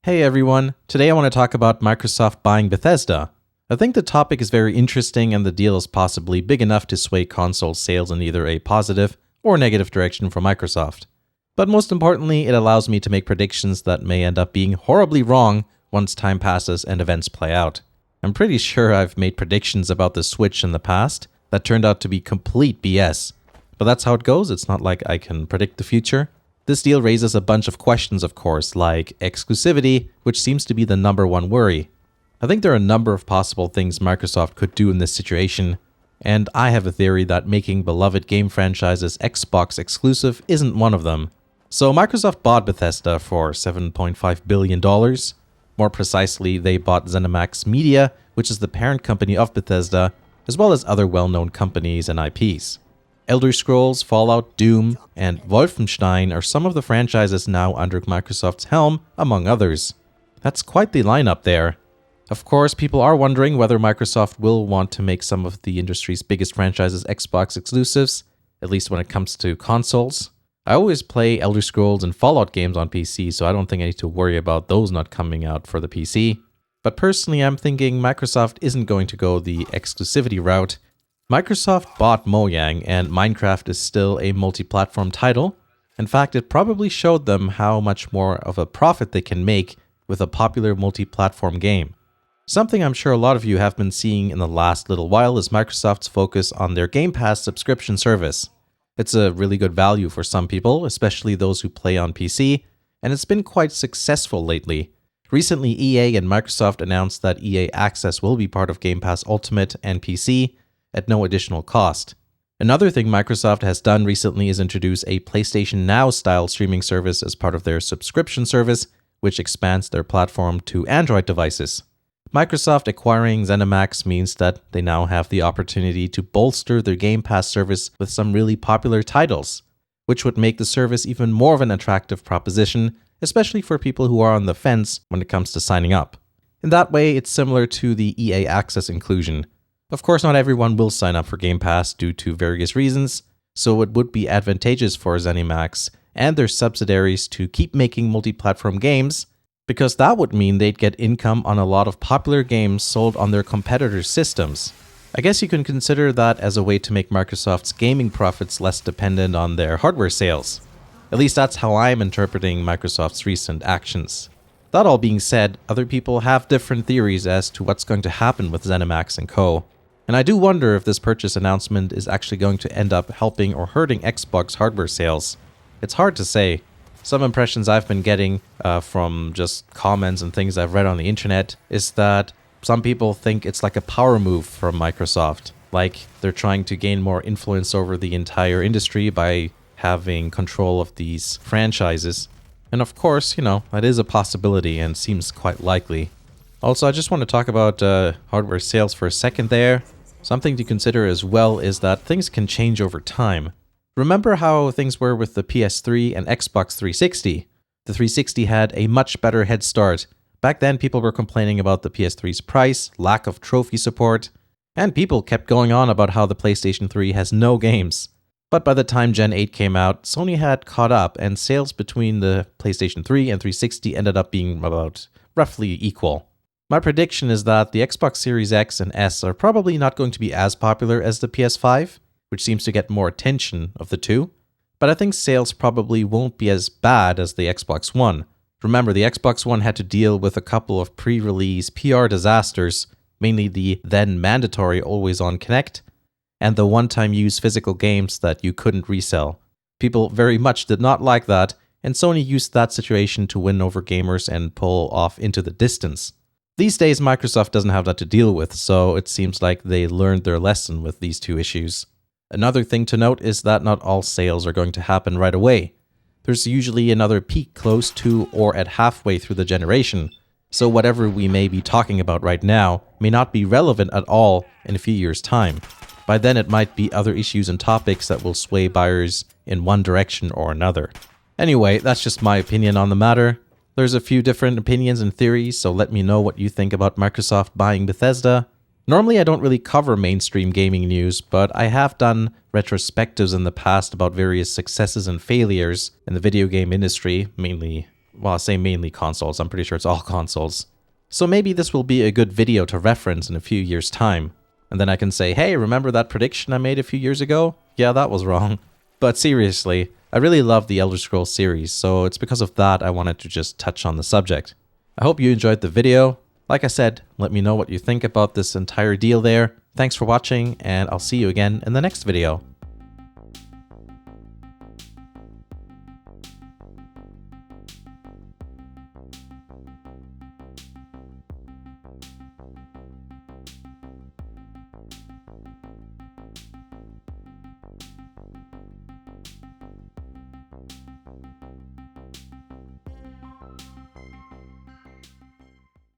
Hey everyone, today I want to talk about Microsoft buying Bethesda. I think the topic is very interesting and the deal is possibly big enough to sway console sales in either a positive or negative direction for Microsoft. But most importantly, it allows me to make predictions that may end up being horribly wrong once time passes and events play out. I'm pretty sure I've made predictions about the Switch in the past that turned out to be complete BS. But that's how it goes, it's not like I can predict the future. This deal raises a bunch of questions, of course, like exclusivity, which seems to be the number one worry. I think there are a number of possible things Microsoft could do in this situation, and I have a theory that making beloved game franchises Xbox exclusive isn't one of them. So Microsoft bought Bethesda for $7.5 billion. More precisely, they bought ZeniMax Media, which is the parent company of Bethesda, as well as other well-known companies and IPs. Elder Scrolls, Fallout, Doom, and Wolfenstein are some of the franchises now under Microsoft's helm, among others. That's quite the lineup there. Of course, people are wondering whether Microsoft will want to make some of the industry's biggest franchises Xbox exclusives, at least when it comes to consoles. I always play Elder Scrolls and Fallout games on PC, so I don't think I need to worry about those not coming out for the PC. But personally, I'm thinking Microsoft isn't going to go the exclusivity route. Microsoft bought Mojang, and Minecraft is still a multi-platform title. In fact, it probably showed them how much more of a profit they can make with a popular multi-platform game. Something I'm sure a lot of you have been seeing in the last little while is Microsoft's focus on their Game Pass subscription service. It's a really good value for some people, especially those who play on PC, and it's been quite successful lately. Recently, EA and Microsoft announced that EA Access will be part of Game Pass Ultimate and PC, at no additional cost. Another thing Microsoft has done recently is introduce a PlayStation Now style streaming service as part of their subscription service, which expands their platform to Android devices. Microsoft acquiring ZeniMax means that they now have the opportunity to bolster their Game Pass service with some really popular titles, which would make the service even more of an attractive proposition, especially for people who are on the fence when it comes to signing up. In that way, it's similar to the EA Access inclusion. Of course, not everyone will sign up for Game Pass due to various reasons, so it would be advantageous for ZeniMax and their subsidiaries to keep making multi-platform games, because that would mean they'd get income on a lot of popular games sold on their competitors' systems. I guess you can consider that as a way to make Microsoft's gaming profits less dependent on their hardware sales. At least that's how I'm interpreting Microsoft's recent actions. That all being said, other people have different theories as to what's going to happen with ZeniMax and Co. And I do wonder if this purchase announcement is actually going to end up helping or hurting Xbox hardware sales. It's hard to say. Some impressions I've been getting from just comments and things I've read on the internet is that some people think it's like a power move from Microsoft. Like they're trying to gain more influence over the entire industry by having control of these franchises. And of course, that is a possibility and seems quite likely. Also, I just want to talk about hardware sales for a second there. Something to consider as well is that things can change over time. Remember how things were with the PS3 and Xbox 360? The 360 had a much better head start. Back then, people were complaining about the PS3's price, lack of trophy support, and people kept going on about how the PlayStation 3 has no games. But by the time Gen 8 came out, Sony had caught up, and sales between the PlayStation 3 and 360 ended up being about roughly equal. My prediction is that the Xbox Series X and S are probably not going to be as popular as the PS5, which seems to get more attention of the two, but I think sales probably won't be as bad as the Xbox One. Remember, the Xbox One had to deal with a couple of pre-release PR disasters, mainly the then mandatory always-on Kinect, and the one-time use physical games that you couldn't resell. People very much did not like that, and Sony used that situation to win over gamers and pull off into the distance. These days, Microsoft doesn't have that to deal with, so it seems like they learned their lesson with these two issues. Another thing to note is that not all sales are going to happen right away. There's usually another peak close to or at halfway through the generation, so whatever we may be talking about right now may not be relevant at all in a few years' time. By then, it might be other issues and topics that will sway buyers in one direction or another. Anyway, that's just my opinion on the matter. There's a few different opinions and theories, so let me know what you think about Microsoft buying Bethesda. Normally, I don't really cover mainstream gaming news, but I have done retrospectives in the past about various successes and failures in the video game industry, mainly Well, I say mainly consoles. I'm pretty sure it's all consoles. So maybe this will be a good video to reference in a few years' time. And then I can say, hey, remember that prediction I made a few years ago? Yeah, that was wrong. But seriously, I really love the Elder Scrolls series, so it's because of that I wanted to just touch on the subject. I hope you enjoyed the video. Like I said, let me know what you think about this entire deal there. Thanks for watching, and I'll see you again in the next video.